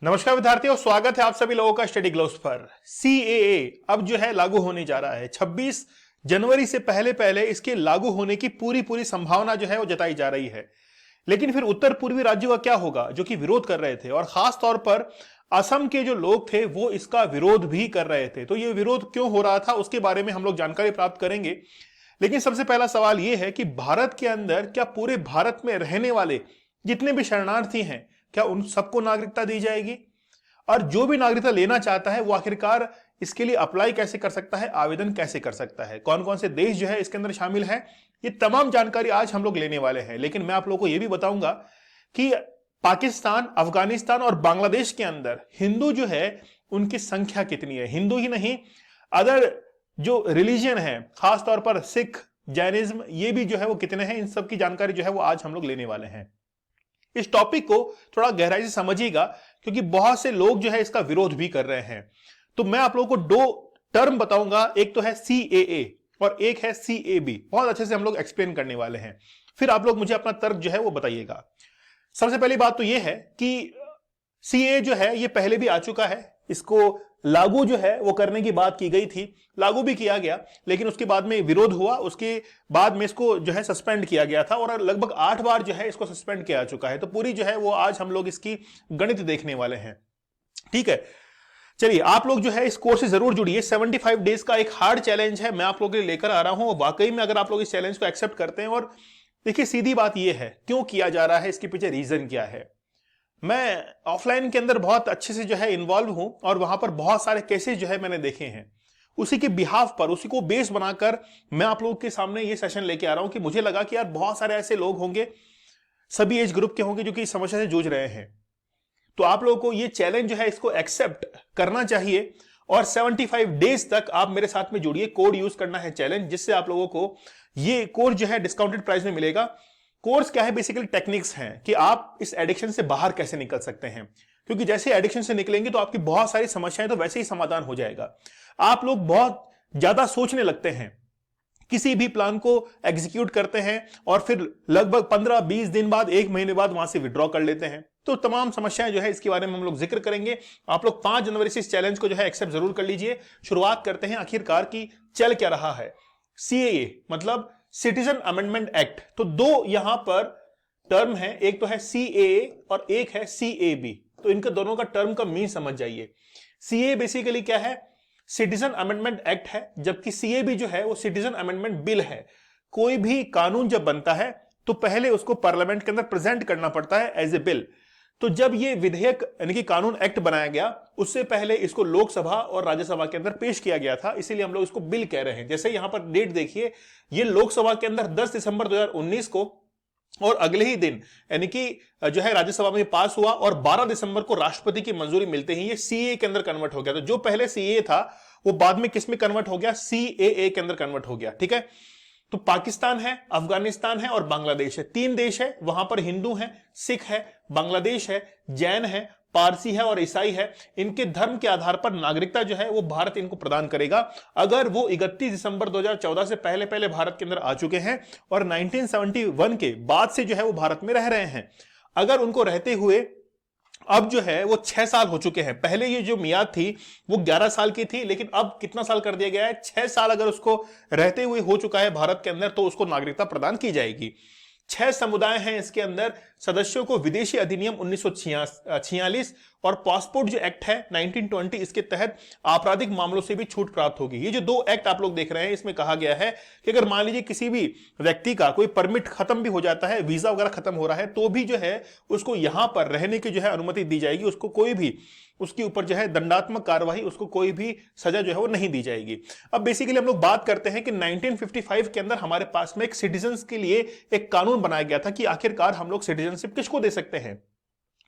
नमस्कार विद्यार्थियों, स्वागत है आप सभी लोगों का स्टडी ग्लोव्स पर। सीएए अब जो है लागू होने जा रहा है। 26 जनवरी से पहले पहले इसके लागू होने की पूरी संभावना जो है वो जताई जा रही है। लेकिन फिर उत्तर पूर्वी राज्यों का क्या होगा जो कि विरोध कर रहे थे, और खास तौर पर असम के जो लोग थे वो इसका विरोध भी कर रहे थे। तो ये विरोध क्यों हो रहा था उसके बारे में हम लोग जानकारी प्राप्त करेंगे। लेकिन सबसे पहला सवाल यह है कि भारत के अंदर क्या पूरे भारत में रहने वाले जितने भी शरणार्थी हैं, क्या उन सबको नागरिकता दी जाएगी? और जो भी नागरिकता लेना चाहता है वो आखिरकार इसके लिए अप्लाई कैसे कर सकता है, आवेदन कैसे कर सकता है, कौन कौन से देश जो है इसके अंदर शामिल है, ये तमाम जानकारी आज हम लोग लेने वाले हैं। लेकिन मैं आप लोगों को यह भी बताऊंगा कि पाकिस्तान, अफगानिस्तान और बांग्लादेश के अंदर हिंदू जो है उनकी संख्या कितनी है। हिंदू ही नहीं, अदर जो रिलीजन है, खासतौर पर सिख, जैनिज्म, ये भी जो है वो कितने हैं, इन सब की जानकारी जो है वो आज हम लोग लेने वाले हैं। इस टॉपिक को थोड़ा गहराई से समझिएगा क्योंकि बहुत से लोग जो है इसका विरोध भी कर रहे हैं। तो मैं आप लोगों को दो टर्म बताऊंगा, एक तो है सीएए और एक है सीएबी। बहुत अच्छे से हम लोग एक्सप्लेन करने वाले हैं, फिर आप लोग मुझे अपना तर्क जो है वो बताइएगा। सबसे पहली बात तो यह है कि सीएए जो है ये पहले भी आ चुका है। इसको लागू जो है वो करने की बात की गई थी, लागू भी किया गया, लेकिन उसके बाद में विरोध हुआ, उसके बाद में इसको जो है सस्पेंड किया गया था और लगभग 8 बार जो है इसको सस्पेंड किया चुका है। तो पूरी जो है वो आज हम लोग इसकी गणित देखने वाले हैं। ठीक है, चलिए आप लोग जो है इस कोर्स से जरूर जुड़िए। 75 डेज का एक हार्ड चैलेंज है, मैं आप लोगों के लिए लेकर आ रहा हूं। वाकई में अगर आप लोग इस चैलेंज को एक्सेप्ट करते हैं, और देखिए सीधी बात यह है क्यों किया जा रहा है, इसके पीछे रीजन क्या है। मैं ऑफलाइन के अंदर बहुत अच्छे से जो है इन्वॉल्व हूं और वहां पर बहुत सारे केसेस जो है मैंने देखे हैं। उसी के बिहाफ पर, उसी को बेस बनाकर मैं आप लोगों के सामने ये सेशन लेके आ रहा हूं कि मुझे लगा कि यार बहुत सारे ऐसे लोग होंगे, सभी एज ग्रुप के होंगे जो कि इस समस्या से जूझ रहे हैं। तो आप लोगों को ये चैलेंज जो है इसको एक्सेप्ट करना चाहिए और 75 डेज तक आप मेरे साथ में जुड़िए। कोड यूज करना है चैलेंज, जिससे आप लोगों को ये कोर्स जो है डिस्काउंटेड प्राइस में मिलेगा। कोर्स क्या है, बेसिकली टेक्निक्स हैं कि आप इस एडिक्शन से बाहर कैसे निकल सकते हैं, क्योंकि जैसे एडिक्शन से निकलेंगे तो आपकी बहुत सारी समस्याएं तो वैसे ही समाधान हो जाएगा। आप लोग बहुत ज्यादा सोचने लगते हैं, किसी भी प्लान को एग्जीक्यूट करते हैं और फिर लगभग 15-20 दिन बाद, 1 महीने बाद वहां से विड्रॉ कर लेते हैं। तो तमाम समस्याएं जो है इसके बारे में हम लोग जिक्र करेंगे। आप लोग 5 जनवरी से इस चैलेंज को जो है एक्सेप्ट जरूर कर लीजिए। शुरुआत करते हैं आखिरकार की चल क्या रहा है। सीएए मतलब सिटीजन अमेंडमेंट एक्ट। तो दो यहां पर टर्म है, एक तो है सीएए और एक है सीएबी। तो इनके दोनों का टर्म का मीन समझ जाइए। सीए बेसिकली क्या है, सिटीजन अमेंडमेंट एक्ट है, जबकि सीएबी जो है वो सिटीजन अमेंडमेंट बिल है। कोई भी कानून जब बनता है तो पहले उसको पार्लियामेंट के अंदर प्रेजेंट करना पड़ता है एज ए बिल। तो जब ये विधेयक यानी कि कानून एक्ट बनाया गया, उससे पहले इसको लोकसभा और राज्यसभा के अंदर पेश किया गया था, इसीलिए हम लोग इसको बिल कह रहे हैं। जैसे यहां पर डेट देखिए, ये लोकसभा के अंदर 10 दिसंबर 2019 को और अगले ही दिन यानी कि जो है राज्यसभा में पास हुआ और 12 दिसंबर को राष्ट्रपति की मंजूरी मिलते ही ये सीए के अंदर कन्वर्ट हो गया। तो जो पहले सीए था वो बाद में किस में कन्वर्ट हो गया, सीएए के अंदर कन्वर्ट हो गया। ठीक है, तो पाकिस्तान है, अफगानिस्तान है और बांग्लादेश है, 3 देश है। वहां पर हिंदू हैं, सिख है, बांग्लादेश है, जैन है, पारसी है और ईसाई है। इनके धर्म के आधार पर नागरिकता जो है वो भारत इनको प्रदान करेगा अगर वो 31 दिसंबर 2014 से पहले पहले भारत के अंदर आ चुके हैं और 1971 के बाद से जो है वो भारत में रह रहे हैं। अगर उनको रहते हुए अब जो है वो 6 साल हो चुके हैं, पहले ये जो मियाद थी वो 11 साल की थी, लेकिन अब कितना साल कर दिया गया है, 6 साल अगर उसको रहते हुए हो चुका है भारत के अंदर तो उसको नागरिकता प्रदान की जाएगी। 6 समुदाय हैं इसके अंदर। सदस्यों को विदेशी अधिनियम 1946 और पासपोर्ट जो एक्ट है 1920, इसके तहत आपराधिक मामलों से भी छूट प्राप्त होगी। ये जो 2 एक्ट आप लोग देख रहे हैं, इसमें कहा गया है कि अगर मान लीजिए किसी भी व्यक्ति का कोई परमिट खत्म भी हो जाता है, वीजा वगैरह खत्म हो रहा है, तो भी जो है उसको यहां पर रहने की जो है अनुमति दी जाएगी। उसको कोई भी उसके ऊपर जो है दंडात्मक कार्यवाही, उसको कोई भी सजा जो है वो नहीं दी जाएगी। अब बेसिकली हम लोग बात करते हैं कि 1955 के अंदर हमारे पास में एक सिटीजन्स के लिए एक कानून बनाया गया था कि आखिरकार हम लोग सिटीजनशिप किसको दे सकते हैं।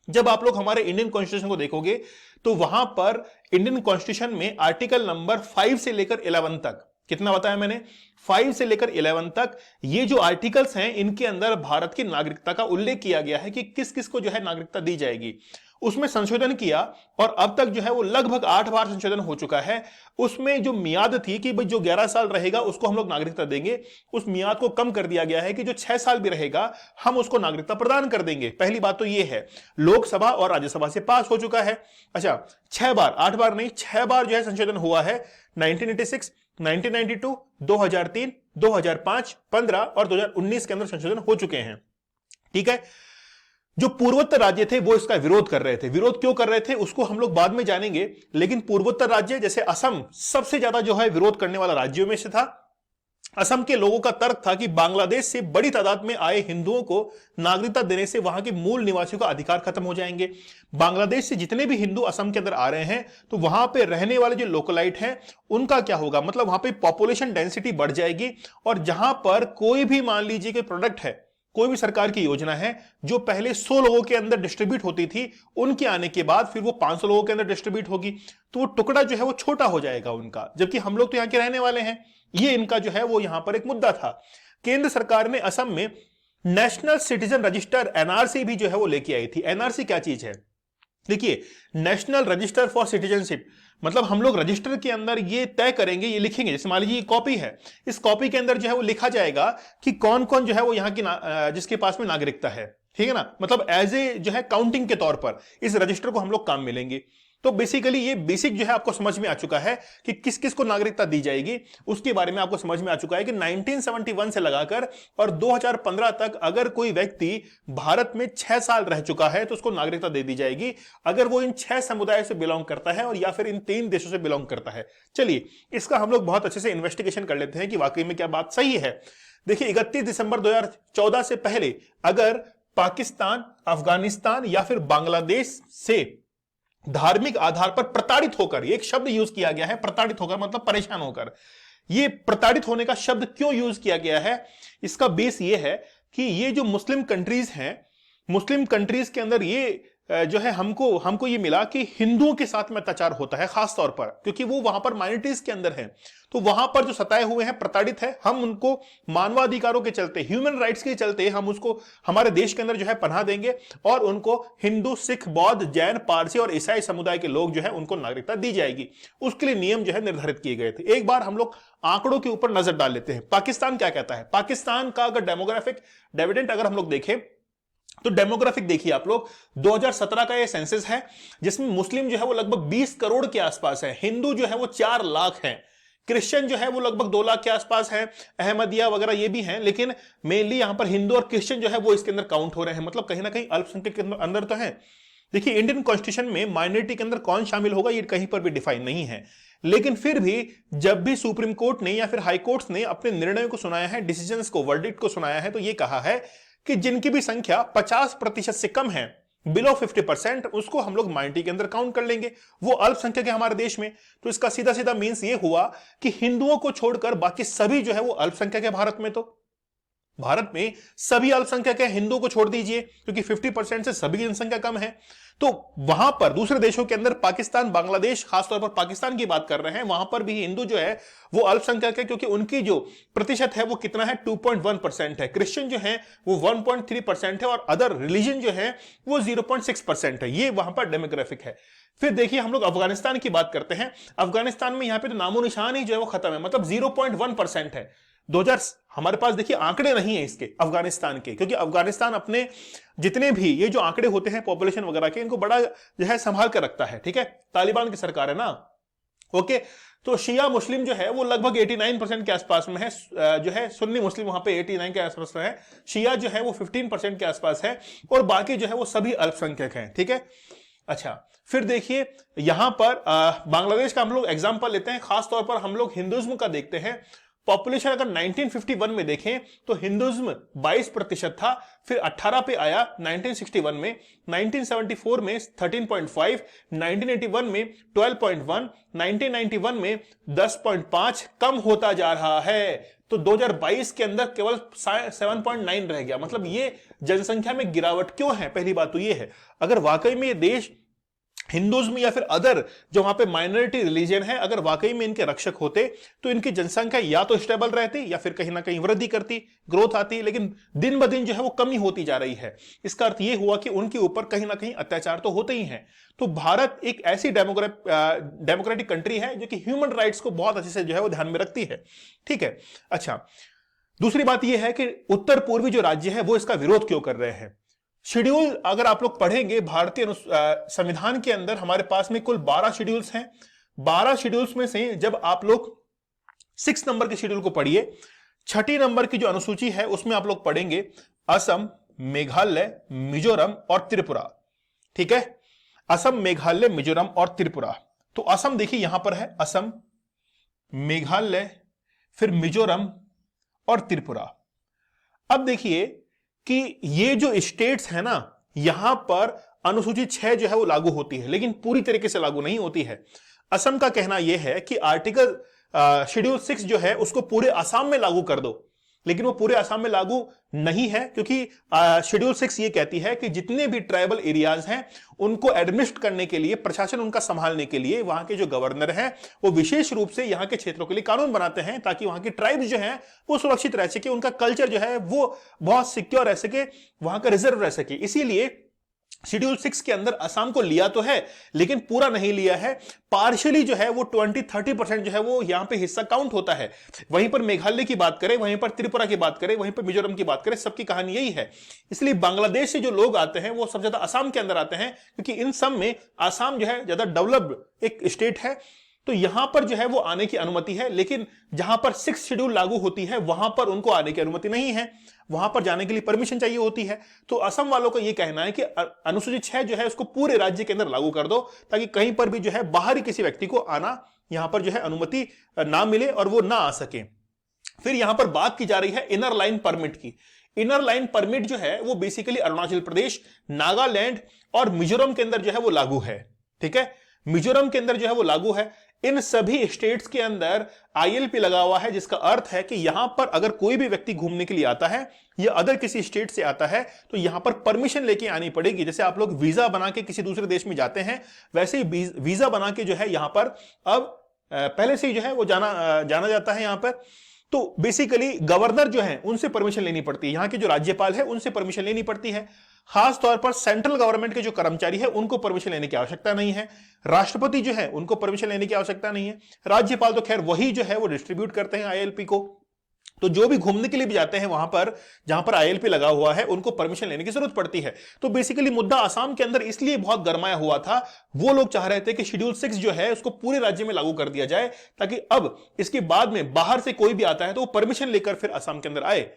जब आप लोग हमारे इंडियन कॉन्स्टिट्यूशन को देखोगे तो वहां पर इंडियन कॉन्स्टिट्यूशन में आर्टिकल नंबर 5 से लेकर 11 तक कितना बताया मैंने? 5 से लेकर 11 तक ये जो आर्टिकल्स हैं इनके अंदर भारत की नागरिकता का उल्लेख किया गया है कि किस किस को जो है नागरिकता दी जाएगी। उसमें संशोधन किया और अब तक जो है वो लगभग 8 बार संशोधन हो चुका है। उसमें जो मियाद थी कि भाई जो 11 साल रहेगा उसको हम लोग नागरिकता देंगे, उस मियाद को कम कर दिया गया है कि जो 6 साल भी रहेगा हम उसको नागरिकता प्रदान कर देंगे। पहली बात तो ये है, लोकसभा और राज्यसभा से पास हो चुका है। अच्छा, 6 बार, 8 बार नहीं, 6 बार जो है संशोधन हुआ है। 1986, 1992, 2003, 2005, 15 और 2019 के अंदर संशोधन हो चुके हैं। ठीक है, जो पूर्वोत्तर राज्य थे वो इसका विरोध कर रहे थे। विरोध क्यों कर रहे थे उसको हम लोग बाद में जानेंगे, लेकिन पूर्वोत्तर राज्य जैसे असम सबसे ज्यादा जो है विरोध करने वाला राज्यों में से था। असम के लोगों का तर्क था कि बांग्लादेश से बड़ी तादाद में आए हिंदुओं को नागरिकता देने से वहां के मूल निवासियों का अधिकार खत्म हो जाएंगे। बांग्लादेश से जितने भी हिंदू असम के अंदर आ रहे हैं तो वहां पे रहने वाले जो लोकलाइट हैं उनका क्या होगा, मतलब वहां पे पॉपुलेशन डेंसिटी बढ़ जाएगी और जहां पर कोई भी मान लीजिए कि प्रोडक्ट है, कोई भी सरकार की योजना है जो पहले 100 लोगों के अंदर डिस्ट्रीब्यूट होती थी, उनके आने के बाद फिर वो 500 लोगों के अंदर डिस्ट्रीब्यूट होगी, तो वो टुकड़ा जो है वो छोटा हो जाएगा उनका, जबकि हम लोग तो यहाँ के रहने वाले हैं। ये इनका जो है वो यहां पर एक मुद्दा था। केंद्र सरकार ने असम में नेशनल सिटीजन रजिस्टर एनआरसी भी जो है वो लेके आई थी। एनआरसी क्या चीज है? देखिए, नेशनल रजिस्टर फॉर सिटीजनशिप, मतलब हम लोग रजिस्टर के अंदर ये तय करेंगे, ये लिखेंगे, जैसे मान लीजिए ये कॉपी है, इस कॉपी के अंदर जो है वो लिखा जाएगा कि कौन कौन जो है वो यहाँ की जिसके पास में नागरिकता है। ठीक है ना, मतलब एज ए जो है काउंटिंग के तौर पर इस रजिस्टर को हम लोग काम मिलेंगे। तो बेसिकली ये बेसिक जो है आपको समझ में आ चुका है कि किस किस को नागरिकता दी जाएगी, उसके बारे में आपको समझ में आ चुका है कि 1971 से लगाकर और 2015 तक अगर कोई व्यक्ति भारत में 6 साल रह चुका है तो उसको नागरिकता दे दी जाएगी, अगर वो इन 6 समुदायों से बिलोंग करता है और या फिर इन 3 देशों से बिलोंग करता है। चलिए, इसका हम लोग बहुत अच्छे से इन्वेस्टिगेशन कर लेते हैं कि वाकई में क्या बात सही है। देखिए, 31 दिसंबर 2014 से पहले अगर पाकिस्तान, अफगानिस्तान या फिर बांग्लादेश से धार्मिक आधार पर प्रताड़ित होकर, एक शब्द यूज किया गया है, प्रताड़ित होकर मतलब परेशान होकर। ये प्रताड़ित होने का शब्द क्यों यूज किया गया है? इसका बेस ये है कि ये जो मुस्लिम कंट्रीज हैं, मुस्लिम कंट्रीज के अंदर ये जो है हमको ये मिला कि हिंदुओं के साथ में अत्याचार होता है, खास तौर पर क्योंकि वो वहां पर माइनॉरिटीज के अंदर हैं। तो वहां पर जो सताए हुए हैं, प्रताड़ित है, हम उनको मानवाधिकारों के चलते, ह्यूमन राइट्स के चलते हम उसको हमारे देश के अंदर जो है पनाह देंगे और उनको हिंदू, सिख, बौद्ध, जैन, पारसी और ईसाई समुदाय के लोग जो है उनको नागरिकता दी जाएगी। उसके लिए नियम जो है निर्धारित किए गए थे। एक बार हम लोग आंकड़ों के ऊपर नजर डाल लेते हैं। पाकिस्तान क्या कहता है? पाकिस्तान का अगर डेमोग्राफिक डिविडेंड अगर हम लोग देखें तो डेमोग्राफिक देखिए आप लोग, 2017 का ये सेंसस है जिसमें मुस्लिम जो है वो लगभग 20 करोड़ के आसपास है, हिंदू जो है वो 4 लाख हैं, क्रिश्चियन जो है वो लगभग 2 लाख के आसपास है, अहमदिया वगैरह ये भी हैं, लेकिन मेनली यहां पर हिंदू और क्रिश्चियन जो है वो इसके अंदर काउंट हो रहे हैं, मतलब कहीं ना कहीं अल्पसंख्यक के अंदर तो है। देखिए, इंडियन कॉन्स्टिट्यूशन में माइनॉरिटी के अंदर कौन शामिल होगा ये कहीं पर भी डिफाइन नहीं है, लेकिन फिर भी जब भी सुप्रीम कोर्ट ने या फिर हाई कोर्ट्स ने अपने निर्णयों को सुनाया है, डिसीजंस को, वर्डिक्ट को सुनाया है, तो ये कहा है कि जिनकी भी संख्या 50% से कम है, बिलो 50%, उसको हम लोग माइनॉरिटी के अंदर काउंट कर लेंगे, वो अल्पसंख्यक है हमारे देश में। तो इसका सीधा सीधा मीन्स ये हुआ कि हिंदुओं को छोड़कर बाकी सभी जो है वो अल्पसंख्यक है भारत में। तो भारत में सभी अल्पसंख्यक है, हिंदुओं को छोड़ दीजिए क्योंकि 50% से सभी जनसंख्या कम है। तो वहां पर दूसरे देशों के अंदर, पाकिस्तान, बांग्लादेश, खासतौर पर पाकिस्तान की बात कर रहे हैं, वहां पर भी हिंदू जो है वो अल्पसंख्यक है क्योंकि उनकी जो प्रतिशत है वो कितना है, 2.1% है, क्रिश्चियन जो है वो 1.3% है और अदर रिलीजन जो है वो 0.6% है। ये वहां पर डेमोग्राफिक है। फिर देखिए, हम लोग अफगानिस्तान की बात करते हैं। अफगानिस्तान में यहां पे तो नामो निशान ही जो है वो खत्म है, मतलब 0.1% है। 2000 हमारे पास देखिए आंकड़े नहीं है इसके अफगानिस्तान के, क्योंकि अफगानिस्तान अपने जितने भी ये जो आंकड़े होते हैं पॉपुलेशन वगैरह के, इनको बड़ा जो है संभाल कर रखता है। ठीक है, तालिबान की सरकार है ना, ओके। तो शिया मुस्लिम जो है वो लगभग 89% के आसपास में है, जो है सुन्नी मुस्लिम वहां पे 89 के आसपास में है, शिया जो है वो 15% के आसपास है और बाकी जो है वो सभी अल्पसंख्यक हैं। ठीक है, अच्छा, फिर देखिए यहां पर बांग्लादेश का हम लोग एग्जांपल लेते हैं, खासतौर पर हम लोग हिंदुइज्म का देखते हैं। पॉपुलेशन अगर 1951 में देखें तो हिंदुइज्म 22% था, फिर 18 पे आया 1961 में, 1974 में 13.5, 1981 में 12.1, 1991 में 10.5, कम होता जा रहा है। तो 2022 के अंदर केवल 7.9 रह गया। मतलब ये जनसंख्या में गिरावट क्यों है? पहली बात तो ये है, अगर वाकई में ये देश हिंदुज्म या फिर अदर जो वहां पे माइनॉरिटी रिलीजन है, अगर वाकई में इनके रक्षक होते तो इनकी जनसंख्या या तो स्टेबल रहती या फिर कहीं ना कहीं वृद्धि करती, ग्रोथ आती, लेकिन दिन ब दिन जो है वो कमी होती जा रही है। इसका अर्थ ये हुआ कि उनके ऊपर कहीं ना कहीं अत्याचार तो होते ही हैं। तो भारत एक ऐसी डेमोक्रेटिक कंट्री है जो कि ह्यूमन राइट्स को बहुत अच्छे से जो है वो ध्यान में रखती है। ठीक है, अच्छा, दूसरी बात यह है कि उत्तर पूर्वी जो राज्य है वो इसका विरोध क्यों कर रहे हैं। शेड्यूल अगर आप लोग पढ़ेंगे भारतीय संविधान के अंदर हमारे पास में कुल 12 शेड्यूल्स हैं। 12 शेड्यूल्स में से जब आप लोग 6 नंबर के शेड्यूल को पढ़िए, 6 नंबर की जो अनुसूची है उसमें आप लोग पढ़ेंगे असम, मेघालय, मिजोरम और त्रिपुरा। ठीक है, असम, मेघालय, मिजोरम और त्रिपुरा। तो असम देखिए यहां पर है, असम, मेघालय, फिर मिजोरम और त्रिपुरा। अब देखिए कि ये जो स्टेट्स है ना, यहां पर अनुसूची 6 जो है वो लागू होती है, लेकिन पूरी तरीके से लागू नहीं होती है। असम का कहना यह है कि आर्टिकल शेड्यूल 6 जो है उसको पूरे असम में लागू कर दो, लेकिन वो पूरे असम में लागू नहीं है, क्योंकि शेड्यूल 6 ये कहती है कि जितने भी ट्राइबल एरियाज हैं उनको एडमिनिस्ट्रेट करने के लिए, प्रशासन उनका संभालने के लिए वहां के जो गवर्नर हैं वो विशेष रूप से यहां के क्षेत्रों के लिए कानून बनाते हैं, ताकि वहां की ट्राइब्स जो हैं वो सुरक्षित रह सके, उनका कल्चर जो है वो बहुत सिक्योर रह सके, वहां का रिजर्व रह सके। इसीलिए शेड्यूल 6 के अंदर असम को लिया तो है, लेकिन पूरा नहीं लिया है, पार्शियली जो है वो 20-30% जो है वो यहां पे हिस्सा काउंट होता है। वहीं पर मेघालय की बात करें, वहीं पर त्रिपुरा की बात करें, वहीं पर मिजोरम की बात करें, सबकी कहानी यही है। इसलिए बांग्लादेश से जो लोग आते हैं वो सबसे ज्यादा असम के अंदर आते हैं, क्योंकि इन सब में असम जो है ज्यादा डेवलप्ड एक स्टेट है, तो यहां पर जो है वो आने की अनुमति है। लेकिन जहां पर 6 शेड्यूल लागू होती है वहां पर उनको आने की अनुमति नहीं है, वहां पर जाने के लिए परमिशन चाहिए होती है। तो असम वालों का यह कहना है कि अनुसूची 6 जो है उसको पूरे राज्य के अंदर लागू कर दो, ताकि कहीं पर भी जो है बाहरी किसी व्यक्ति को आना यहां पर जो है अनुमति ना मिले और वो ना आ सके। फिर यहां पर बात की जा रही है इनर लाइन परमिट की। इनर लाइन परमिट जो है वो बेसिकली अरुणाचल प्रदेश, नागालैंड और मिजोरम के अंदर जो है वो लागू है। ठीक है, मिजोरम के अंदर जो है वो लागू है। इन सभी स्टेट्स के अंदर आईएलपी लगा हुआ है, जिसका अर्थ है कि यहां पर अगर कोई भी व्यक्ति घूमने के लिए आता है या अदर किसी स्टेट से आता है तो यहां पर परमिशन लेके आनी पड़ेगी। जैसे आप लोग वीजा बना के किसी दूसरे देश में जाते हैं, वैसे ही वीजा बना के जो है यहां पर अब पहले से ही जो है वो जाना जाता है यहां पर। तो बेसिकली गवर्नर जो है उनसे परमिशन लेनी पड़ती है, यहां के जो राज्यपाल है उनसे परमिशन लेनी पड़ती है। खास तौर पर सेंट्रल गवर्नमेंट के जो कर्मचारी है उनको परमिशन लेने की आवश्यकता नहीं है। राष्ट्रपति जो है उनको परमिशन लेने की आवश्यकता नहीं है। राज्यपाल तो खैर वही जो है वो डिस्ट्रीब्यूट करते हैं आईएलपी को। तो जो भी घूमने के लिए भी जाते हैं वहां पर जहां पर आईएलपी लगा हुआ है उनको परमिशन लेने की जरूरत पड़ती है। तो बेसिकली मुद्दा आसाम के अंदर इसलिए बहुत गरमाया हुआ था, वो लोग चाह रहे थे कि शेड्यूल 6 जो है उसको पूरे राज्य में लागू कर दिया जाए, ताकि अब इसके बाद में बाहर से कोई भी आता है तो वो परमिशन लेकर फिर असम के अंदर आए।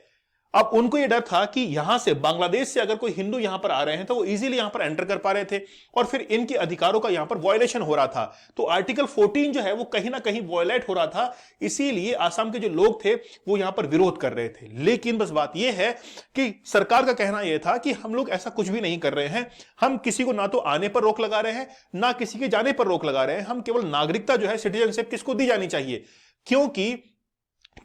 अब उनको यह डर था कि यहां से बांग्लादेश से अगर कोई हिंदू यहां पर आ रहे हैं तो वो इजीली यहां पर एंटर कर पा रहे थे और फिर इनके अधिकारों का यहां पर वायलेशन हो रहा था। तो आर्टिकल 14 जो है वो कहीं ना कहीं वायलेट हो रहा था, इसीलिए आसाम के जो लोग थे वो यहां पर विरोध कर रहे थे। लेकिन बस बात यह है कि सरकार का कहना यह था कि हम लोग ऐसा कुछ भी नहीं कर रहे हैं, हम किसी को ना तो आने पर रोक लगा रहे हैं ना किसी के जाने पर रोक लगा रहे हैं, हम केवल नागरिकता जो है, सिटीजनशिप किसको दी जानी चाहिए। क्योंकि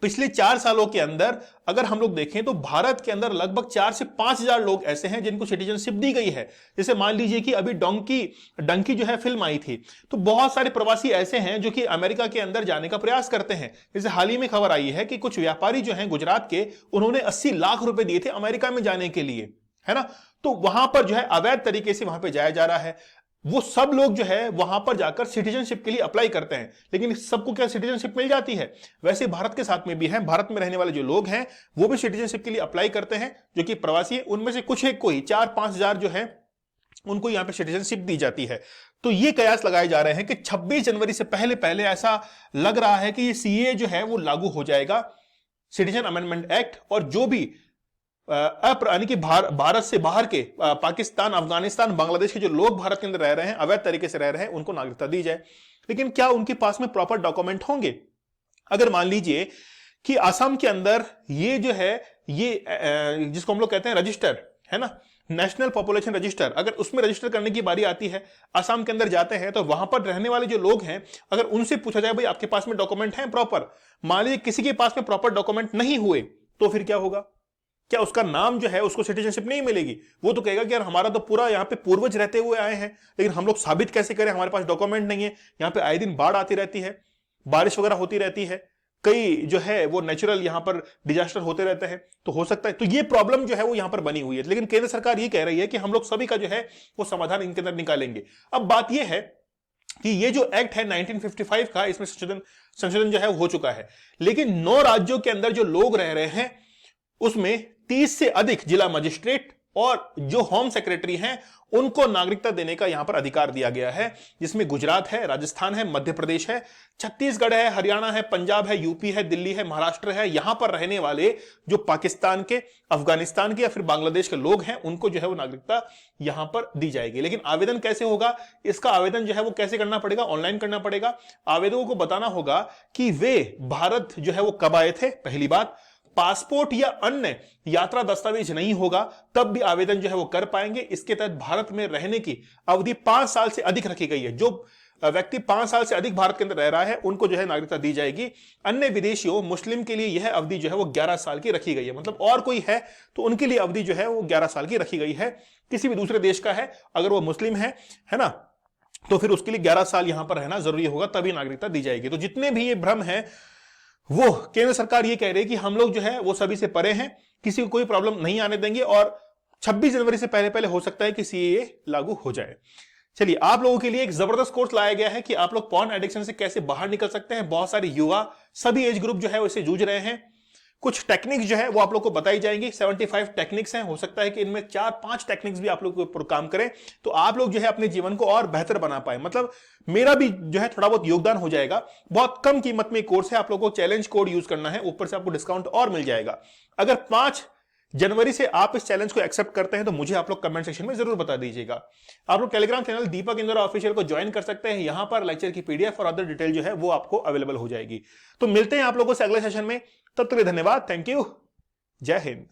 पिछले 4 सालों के अंदर अगर हम लोग देखें तो भारत के अंदर लगभग 4 से 5 हजार लोग ऐसे हैं जिनको सिटीजनशिप दी गई है। जैसे मान लीजिए कि अभी डंकी जो है फिल्म आई थी, तो बहुत सारे प्रवासी ऐसे हैं जो कि अमेरिका के अंदर जाने का प्रयास करते हैं। जैसे हाल ही में खबर आई है कि कुछ व्यापारी जो हैं गुजरात के, उन्होंने 80 लाख रुपए दिए थे अमेरिका में जाने के लिए, है ना। तो वहां पर जो है अवैध तरीके से वहां पर जाया जा रहा है। वो सब लोग जो है वहां पर जाकर सिटीजनशिप के लिए अप्लाई करते हैं, लेकिन सबको क्या सिटीजनशिप मिल जाती है? वैसे भारत के साथ में भी है, भारत में रहने वाले जो लोग हैं वो भी सिटीजनशिप के लिए अप्लाई करते हैं, जो कि प्रवासी है। उनमें से कुछ एक कोई 4-5 हजार जो है उनको यहां पे सिटीजनशिप दी जाती है। तो ये कयास लगाए जा रहे हैं कि 26 जनवरी से पहले पहले ऐसा लग रहा है कि ये सीए जो है वो लागू हो जाएगा, सिटीजन अमेंडमेंट एक्ट, और जो भी यानी कि भारत से बाहर के पाकिस्तान, अफगानिस्तान, बांग्लादेश के जो लोग भारत के अंदर रह रहे हैं, अवैध तरीके से रह रहे हैं, उनको नागरिकता दी जाए। लेकिन क्या उनके पास में प्रॉपर डॉक्यूमेंट होंगे? अगर मान लीजिए कि असम के अंदर ये जो है ये जिसको हम लोग कहते हैं रजिस्टर, है ना, नेशनल पॉपुलेशन रजिस्टर, अगर उसमें रजिस्टर करने की बारी आती है, असम के अंदर जाते हैं तो वहां पर रहने वाले जो लोग हैं, अगर उनसे पूछा जाए भाई आपके पास में डॉक्यूमेंट हैं प्रॉपर, मान लीजिए किसी के पास में प्रॉपर डॉक्यूमेंट नहीं हुए, तो फिर क्या होगा? क्या उसका नाम जो है उसको सिटीजनशिप नहीं मिलेगी? वो तो कहेगा कि यार हमारा तो पूरा यहाँ पे पूर्वज रहते हुए आए हैं, लेकिन हम लोग साबित कैसे करें, हमारे पास डॉक्यूमेंट नहीं है, यहाँ पे आए दिन बाढ़ आती रहती है, बारिश वगैरह होती रहती है, कई जो है वो नेचुरल यहां पर डिजास्टर होते रहते हैं, तो हो सकता है, तो ये प्रॉब्लम जो है वो यहां पर बनी हुई है। लेकिन केंद्र सरकार ये कह रही है कि हम लोग सभी का जो है वो समाधान इनके अंदर निकालेंगे। अब बात ये है कि ये जो एक्ट है 1955 का, इसमें संशोधन जो है हो चुका है, लेकिन 9 राज्यों के अंदर जो लोग रह रहे हैं उसमें 30 से अधिक जिला मजिस्ट्रेट और जो होम सेक्रेटरी हैं उनको नागरिकता देने का यहां पर अधिकार दिया गया है, जिसमें गुजरात है, राजस्थान है, मध्य प्रदेश है, छत्तीसगढ़ है, हरियाणा है, पंजाब है, यूपी है, दिल्ली है, महाराष्ट्र है। यहां पर रहने वाले जो पाकिस्तान के, अफगानिस्तान के या फिर बांग्लादेश के लोग हैं उनको जो है वो नागरिकता यहां पर दी जाएगी। लेकिन आवेदन कैसे होगा, इसका आवेदन जो है वो कैसे करना पड़ेगा? ऑनलाइन करना पड़ेगा। आवेदकों को बताना होगा कि वे भारत जो है वो कब आए थे, पहली बात, पासपोर्ट या अन्य यात्रा दस्तावेज नहीं होगा तब भी आवेदन जो है वो कर पाएंगे। इसके तहत भारत में रहने की अवधि 5 साल से अधिक रखी गई है। जो व्यक्ति 5 साल से अधिक भारत के अंदर रह रहा है उनको जो है नागरिकता दी जाएगी। अन्य विदेशियों, मुस्लिम के लिए यह अवधि जो है वो 11 साल की रखी गई है। मतलब और कोई है तो उनके लिए अवधि जो है वो 11 साल की रखी गई है। किसी भी दूसरे देश का है, अगर वो मुस्लिम है ना, तो फिर उसके लिए 11 साल यहां पर रहना जरूरी होगा, तभी नागरिकता दी जाएगी। तो जितने भी ये भ्रम है वो केंद्र सरकार ये कह रही है कि हम लोग जो है वो सभी से परे हैं, किसी को कोई प्रॉब्लम नहीं आने देंगे और 26 जनवरी से पहले पहले हो सकता है कि सीएए लागू हो जाए। चलिए, आप लोगों के लिए एक जबरदस्त कोर्स लाया गया है कि आप लोग पॉर्न एडिक्शन से कैसे बाहर निकल सकते हैं। बहुत सारे युवा, सभी एज ग्रुप जो है उससे जूझ रहे हैं। कुछ टेक्निक्स जो है वो आप लोग को बताई जाएंगी। 75 टेक्निक्स हैं, हो सकता है कि इनमें 4-5 टेक्निक्स भी आप लोग के ऊपर काम करें तो आप लोग जो है अपने जीवन को और बेहतर बना पाए। मतलब मेरा भी जो है थोड़ा बहुत योगदान हो जाएगा। बहुत कम कीमत में कोर्स है, आप लोगों को चैलेंज कोड यूज करना है, ऊपर से आपको डिस्काउंट और मिल जाएगा। अगर 5 जनवरी से आप इस चैलेंज को एक्सेप्ट करते हैं तो मुझे आप लोग कमेंट सेक्शन में जरूर बता दीजिएगा। आप लोग टेलीग्राम चैनल दीपक इंदौरा ऑफिशियल को ज्वाइन कर सकते हैं। यहां पर लेक्चर की पीडीएफ और अदर डिटेल जो है वो आपको अवेलेबल हो जाएगी। तो मिलते हैं आप लोगों से अगले सेशन में, तब तक के लिए धन्यवाद, थैंक यू, जय हिंद।